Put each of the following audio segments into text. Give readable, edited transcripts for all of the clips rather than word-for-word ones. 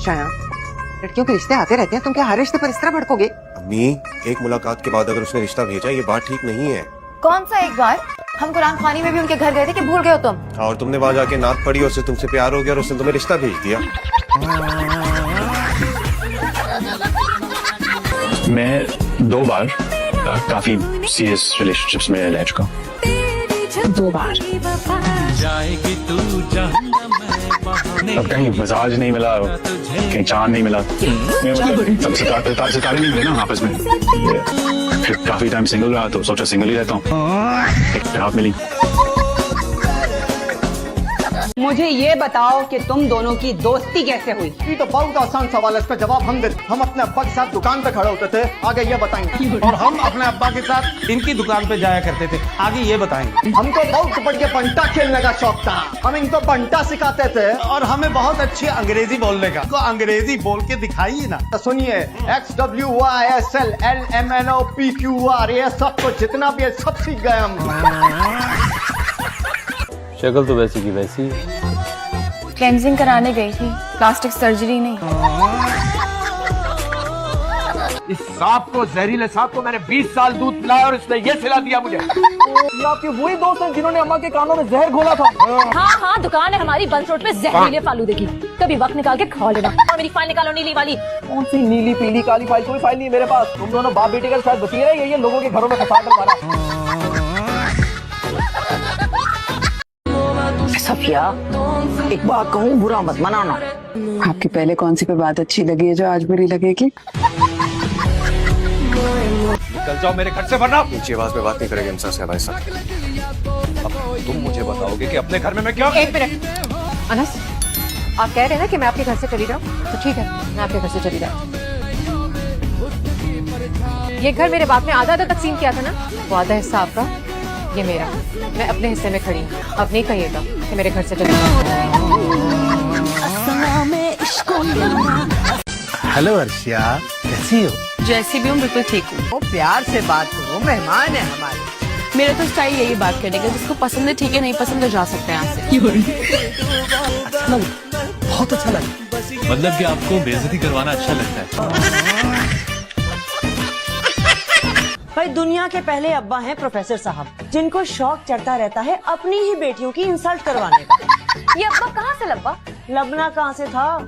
अच्छा है। लड़कियों के रिश्ते आते रहते हैं, तुम क्या हर रिश्ते पर इस तरह भड़कोगे? अम्मी, एक मुलाकात के बाद अगर उसने रिश्ता भेजा, ये बात ठीक नहीं है। कौन सा एक बार? हम कुरान खानी में भी उनके घर गए थे कि भूल गए हो तुम? हाँ, और तुमने वहां जाके नात पढ़ी, उससे तुमसे प्यार हो गया और उसने तुम्हें रिश्ता भेज दिया। मैं 2 बार काफी सीरियस रिलेशनशिप्स में रह चुका हूँ। 2 बार। अब कहीं मजाज नहीं मिला, कहीं चांद नहीं मिला, सितारे नहीं मिले ना आपस में। फिर काफी टाइम सिंगल रहा तो सोचा सिंगल ही रहता हूँ। एक रात मिली। मुझे ये बताओ कि तुम दोनों की दोस्ती कैसे हुई? ये तो बहुत आसान सवाल है, इस पे जवाब हम देते। हम अपने अब्बा के साथ दुकान पे खड़े होते थे, आगे ये बताएंगे। और हम अपने अब्बा के साथ इनकी दुकान पे जाया करते थे, आगे ये बताएंगे। हमको बहुत बढ़िया बंटा खेलने का शौक था, हम इनको बंटा सिखाते थे। और हमें बहुत अच्छी अंग्रेजी बोलने का, तो अंग्रेजी बोल के दिखाइए ना। तो सुनिए, XWYSL LMNOPQR, ये सब कुछ जितना भी है सब सीख गए हम। शक्ल तो वैसी की वैसी। क्लेंजिंग कराने गई थी, प्लास्टिक सर्जरी नहीं। इस सांप को, जहरीले सांप को मैंने 20 साल दूध पिलाया और इसने ये सिला दिया मुझे। ये आपके वही दोस्त हैं जिन्होंने अम्मा के कानों में जहर घोला था। हाँ हाँ, दुकान है हमारी बंद रोड पे जहरीले फालूदे की। कभी वक्त निकाल के खा लेना। और मेरी फाइल निकालो नीली वाली। कौन सी नीली पीली काली फाइल? कोई फाइल नहीं है मेरे पास। तुम दोनों बाप बेटे का शायद बची रहे, ये लोगों के घरों में फंसा कर मारा। सफिया, एक बात कहूँ, बुरा मत मनाना। आपकी पहले कौन सी पे बात अच्छी लगी है जो आज बुरी लगेगी? निकल जाओ मेरे घर से, वरना ऊंची आवाज में बात नहीं करेंगे हमसे हमारे साथ। अब तुम मुझे बताओगे कि अपने घर में मैं क्या। एक मिनट अनस, आप कह रहे हैं ना कि मैं आपके घर से चली जाऊँ, तो ठीक है, मैं आपके घर से चली जाऊँ। ये घर मेरे बाप ने आधा आधा तकसीम किया था ना, वो आधा हिस्सा आपका, ये मेरा। मैं अपने हिस्से में खड़ी हूँ, अब नहीं कहिएगा कि मेरे घर से चले जाओ। हेलो अर्शिया, कैसी हो? जैसी भी हूँ बिल्कुल ठीक हूँ। प्यार से बात करो, मेहमान है हमारे। मेरा तो स्टाइल यही बात करने का, जिसको पसंद है ठीक है, नहीं पसंद तो जा सकते हैं यहाँ से। बहुत अच्छा लगा। मतलब कि आपको बेइज्जती करवाना अच्छा लगता है। भाई, दुनिया के पहले अब्बा हैं प्रोफेसर साहब, जिनको शौक चढ़ता रहता है अपनी ही बेटियों की इंसल्ट करवाने का। ये अब्बा कहाँ से लब्बा? लबना कहाँ से था?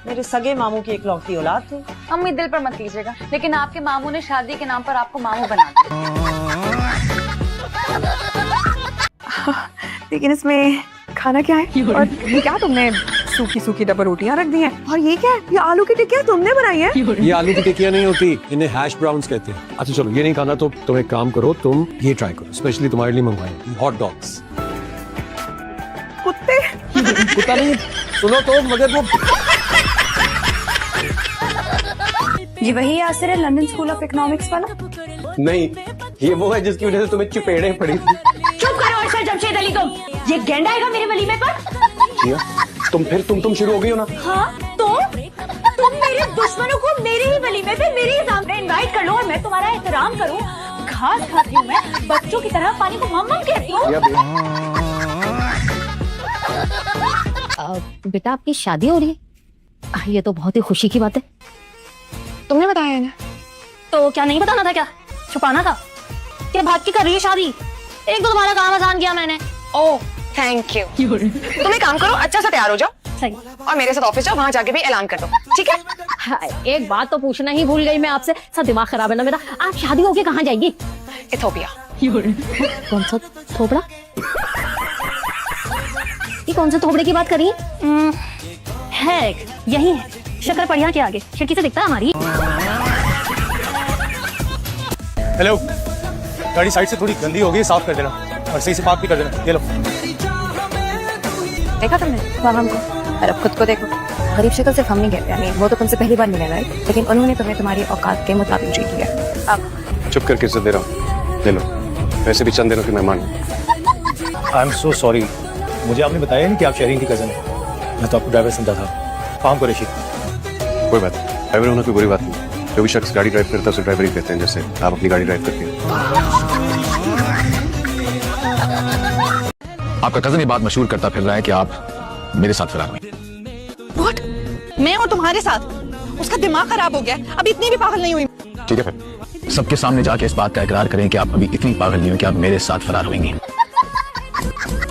मेरे सगे मामू की इकलौती औलाद थी। अम्मी दिल पर मत लीजिएगा, लेकिन आपके मामू ने शादी के नाम पर आपको मामू बना दिया। लेकिन इसमें खाना क्या है? और ये क्या तुमने सूखी सूखी डबल रोटियां रख दी हैं? और ये क्या है? ये आलू की टिक्कियां तुमने बनाई है? ये आलू की टिक्कियां नहीं होती, इन्हें हैश ब्राउन्स कहते हैं। अच्छा चलो, ये नहीं खाना तो तुम एक काम करो, तुम ये ट्राई करो, स्पेशली तुम्हारे लिए मंगवाए हॉट डॉग्स। कुत्ते? कुत्ता नहीं, सुनो तो, मगर वो ये वही आसिर है लंदन स्कूल ऑफ इकोनॉमिक्स वाला? नहीं, ये वो है जिसकी वजह से तुम्हें चुपेड़े पड़ी थी। चुप करो अर्शद जमशेद अली तुम। ये गेंडा आएगा मेरे वलीमे पर? जिया, तुम शुरू हो गई हो ना। हाँ तो तुम मेरे दुश्मनों को मेरे ही वलीमे पे मेरे ही सामने इनवाइट कर लो और मैं तुम्हारा एहतराम करूँ। घास खाती हूँ मैं, बच्चों की तरह पानी को मम्मा कहती हूँ। बेटा आपकी शादी हो रही है? ये तो बहुत ही खुशी की बात है। तुमने बताया है ना? तो क्या नहीं बताना था? क्या छुपाना था? क्या भाग के कर रही है शादी? एक दो तुम्हारा काम आसान किया मैंने। Oh thank you. तुम एक काम करो, अच्छा सा तैयार हो जाओ सही, और मेरे साथ ऑफिस जाओ, वहाँ जाके भी ऐलान कर दो, ठीक है? हाँ, एक बात तो पूछना ही भूल गई मैं आपसे, सब दिमाग खराब है ना मेरा। आप शादी होके कहाँ जाएगी? इथोपिया। कौन सा थोबड़ा? ये कौन से थोबड़े की बात करी? है यही है, शक्कर पड़िया के आगे, खिड़की से दिखता है हमारी। हेलो, गाड़ी साइड से थोड़ी गंदी हो गई, साफ कर देना और सही से पार्क भी कर देना। ये लो। देखा तुमने मामा को? और अब खुद को देखो, गरीब शक्ल सिर्फ हम नहीं कहते, यानी वो तो तुमसे पहली बार मिले राइट, लेकिन उन्होंने तुम्हें तुम्हारी औकात के मुताबिक ट्रीट किया। अब चुप करके इज्जत दे रहा हूँ, ले लो। वैसे भी चंद दिनों के मेहमान हैं। आई एम सो सॉरी, मुझे आपने बताया नहीं कि आप शेरिंग की कजन है। मैं तो आपको ड्राइवर समझा था। काम करो शी। कोई बात नहीं, ड्राइवर होना कोई बुरी बात नहीं। जो भी शख्स गाड़ी ड्राइव करता है उसे ड्राइवर ही कहते हैं, जैसे आप अपनी गाड़ी ड्राइव करती हैं। आपका कजन ये बात मशहूर करता फिर रहा है कि आप मेरे साथ फरार हुई। व्हाट? मैं और तुम्हारे साथ। उसका दिमाग खराब हो गया, अभी इतनी भी पागल नहीं हुई। ठीक है फिर सबके सामने जाके इस बात का इकरार करें कि आप अभी इतनी पागल नहीं हो कि आप मेरे साथ फरार होंगी।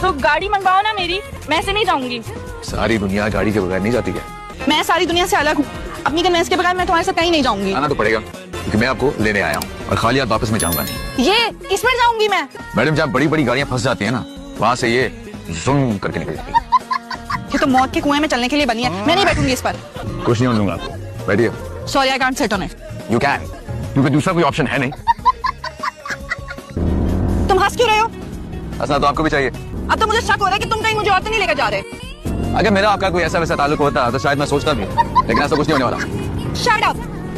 तो गाड़ी मंगवाओ ना मेरी, मैं ऐसे नहीं जाऊंगी। सारी दुनिया गाड़ी के बगैर नहीं जाती है। मैं सारी दुनिया से अलग हूँ, अपनी कन्वेंस के बगैर मैं तुम्हारे साथ कहीं नहीं जाऊंगी। आना तो पड़ेगा क्योंकि मैं आपको लेने आया हूँ और खाली हाथ वापस में जाऊंगा नहीं। ये इसमें जाऊंगी मैं। मैडम जहाँ बड़ी बड़ी गाड़ियाँ फंस जाती है ना, वहाँ से ये जुम करके निकलती है। ये तो मौत के कुएं में चलने के लिए बनी है, मैं नहीं बैठूंगी इस पर। कुछ नहीं होने दूंगा आपको, बैठिए। Sorry I can't sit on it. You can, क्योंकि दूसरा कोई ऑप्शन है नहीं। तुम हंस क्यों रहे हो? हंसना तो आपको भी चाहिए। अब तो मुझे शक हो रहा है कि तुम कहीं मुझे और तो नहीं लेकर जा रहे। अगर मेरा आपका कोई ऐसा वैसा ताल्लुक होता तो शायद मैं सोचता भी, लेकिन ऐसा कुछ नहीं होने वाला। शट अप,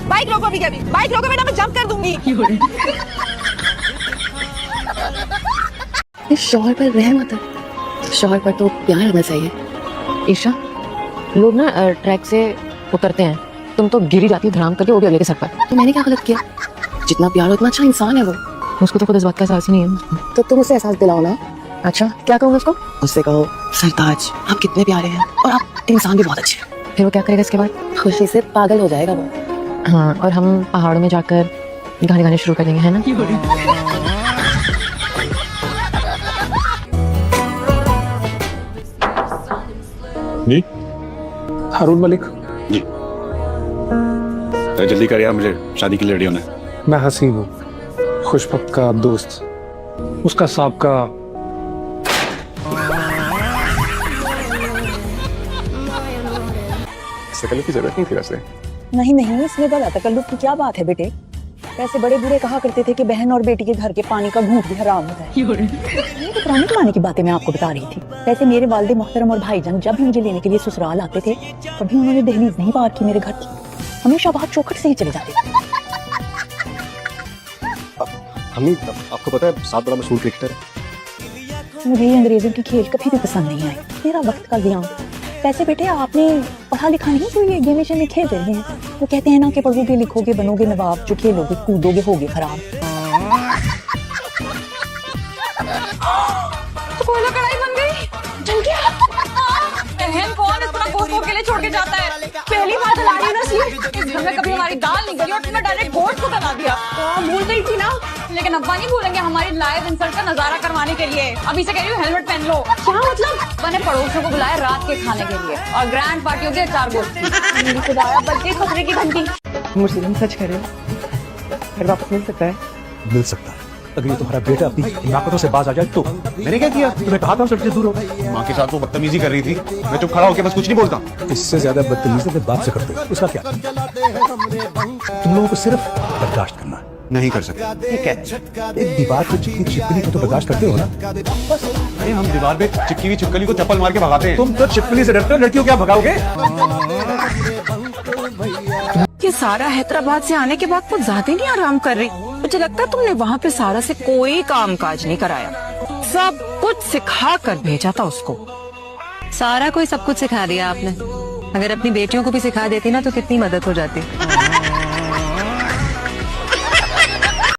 बाइक रोको अभी के अभी। बाइक रोको बेटा, मैं जंप कर दूंगी। इस शौहर पर रहम आता है, शौहर पर तो प्यार होना चाहिए। ईशा, लोग ना ट्रैक से उतरते हैं, तुम तो गिरी जाती है धड़ाम करके, वो भी अगले के सर पर। तो मैंने क्या गलत किया? जितना प्यार हो उतना अच्छा इंसान है वो। उसको तो खुद इस बात का एहसास ही नहीं है। तो तुम उसे एहसास दिलाओ ना। अच्छा, क्या कहूँ उसको? उससे कहो सरताज आप कितने प्यारे हैं और आप इंसान भी बहुत अच्छे हैं। फिर वो क्या करेगा इसके बाद? खुशी से पागल हो जाएगा वो। हाँ, और हम पहाड़ों में जाकर गाने गाने शुरू कर देंगे, है ना? जी हारून मलिक। जी जल्दी कर यार, मुझे शादी के लिए रेडी होना है। मैं हसीब हूँ, खुशबक का दोस्त, उसका साहब का। तकल्लुफ़ की जरूरत नहीं थी वैसे। नहीं नहीं, इसमें बड़ा तकल्लुफ की क्या बात है बेटे। वैसे बड़े बूढ़े कहा करते थे कि बहन और बेटी के घर के पानी का घूंट भी हराम होता है। ये तो पुराने जमाने की बातें मैं आपको बता रही थी। वैसे मेरे वालिद मोहतरम और भाईजान जब भी मुझे लेने के लिए ससुराल आते थे, कभी उन्होंने दहलीज नहीं पार की मेरे घर की, हमेशा बाहर चौखट से ही चले जाते थे। हमें आपको पता है सात बड़ा मशहूर क्रिकेटर है। मुझे ये अंग्रेजों की खेल कभी भी पसंद नहीं आई, मेरा वक्त का ज़ियान। वैसे बेटे आपने पढ़ा लिखा नहीं, तो ये गेम में खेल रहे हैं। वो कहते हैं ना कि पढ़ोगे लिखोगे बनोगे नवाब, जो खेलोगे कूदोगे होगे खराब। तो कोयला कढ़ाई बन गई, जल गया। बहन कौन इतना गोश्त के लिए छोड़ के जाता है? पहली बार जला रही है ना इसलिए। इस घर में कभी हमारी दाल नहीं गली और तुमने डायरेक्ट गोश्त को जला दिया। भूल गई थी ना, लेकिन अब्बा नहीं भूलेंगे हमारी लाइव इंसल्ट का नजारा करवाने के लिए। अभी से कह रही हूँ हेलमेट पहन लो। क्या मतलब? मैंने पड़ोसियों को बुलाया रात के खाने के लिए और ग्रैंड पार्टी होगी 4 गोश्त की। मेरी खुदाया बज गई खतरे की घंटी। मुझे सच कह रहे हो, फिर वापस मिल सकता है? मिल सकता है अगर ये तुम्हारा बेटा अपनी हिमाकतों से बाज आ जाए तो। मैंने क्या किया? तुम्हें कहा था सबसे दूर हो। माँ के साथ वो बदतमीजी कर रही थी, मैं चुप खड़ा होकर बस कुछ नहीं बोलता। इससे ज्यादा बदतमीजी अपने बाप से करते हो, उसका क्या? तुम लोगों को सिर्फ बर्दाश्त करना है। नहीं कर सकते। ठीक है, एक दीवार पे चिपकी छिपकली को तो बर्दाश्त करते हो ना? अरे हम दीवार पे चिपकी हुई छिपकली को चप्पल मार के भगाते हैं। तुम तो छिपकली से डरते हो, लड़कियों क्या भगाओगे? ये सारा हैदराबाद से आने के बाद कुछ ज्यादा नहीं आराम कर रही। मुझे लगता है तुमने वहाँ पे सारा से कोई काम काज नहीं कराया, सब कुछ सिखा कर भेजा था उसको। सारा कोई सब कुछ सिखा दिया आपने। अगर अपनी बेटियों को भी सिखा देती ना तो कितनी मदद हो जाती।